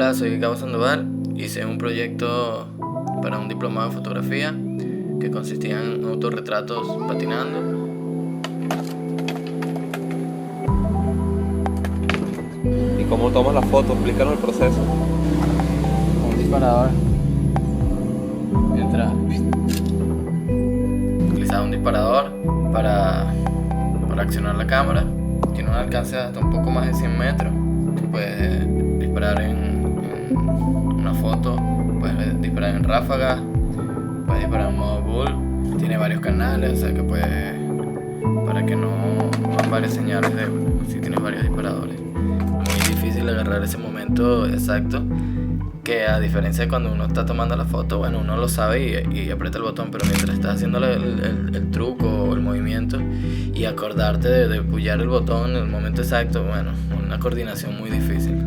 Hola, soy Gabo Sandoval. Hice un proyecto para un diplomado de fotografía que consistía en autorretratos patinando. ¿Y cómo tomas la foto? Explícanos el proceso. Un disparador. Entra. Utilizaba un disparador para accionar la cámara. Tiene un alcance de hasta un poco más de 100 metros. Puedes disparar en una foto, puedes disparar en ráfaga, puedes disparar en modo bull. Tiene varios canales, o sea que para que no van varias señales si tienes varios disparadores. Muy difícil agarrar ese momento exacto, que a diferencia de cuando uno está tomando la foto, bueno, uno lo sabe y aprieta el botón, pero mientras estás haciendo el truco o el movimiento y acordarte de pullar el botón en el momento exacto, bueno, una coordinación muy difícil.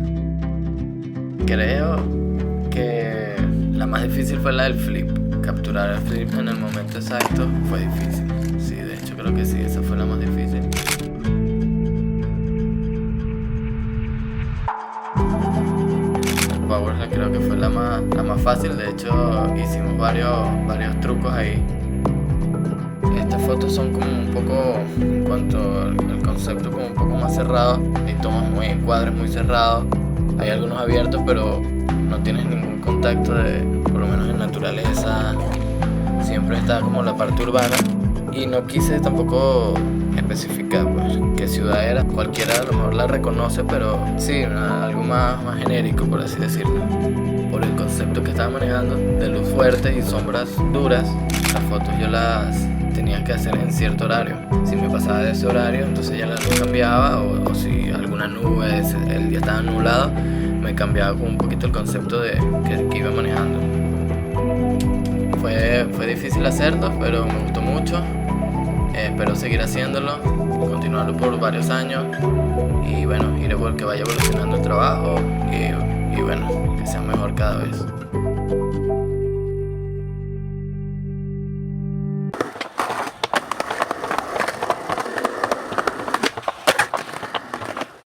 Creo que la más difícil fue la del flip. Capturar el flip en el momento exacto fue difícil. Sí, de hecho creo que sí, esa fue la más difícil. Powerslide creo que fue la más fácil. De hecho hicimos varios trucos ahí. Estas fotos son como un poco, en cuanto al concepto, como un poco más cerrado. Hay tomas encuadres muy cerrados. Hay algunos abiertos, pero no tienes ningún contacto por lo menos en naturaleza. Siempre está como la parte urbana. Y no quise tampoco especificar pues qué ciudad era. Cualquiera a lo mejor la reconoce, pero sí, algo más genérico, por así decirlo. Por el concepto que estaba manejando de luz fuerte y sombras duras, las fotos yo las tenía que hacer en cierto horario. Si me pasaba de ese horario, entonces ya la luz cambiaba, o si alguna nube, el día estaba nublado, me cambiaba un poquito el concepto que iba manejando. Fue difícil hacerlo, pero me gustó mucho. Espero seguir haciéndolo, continuarlo por varios años y bueno, que vaya evolucionando el trabajo y bueno, que sea mejor cada vez.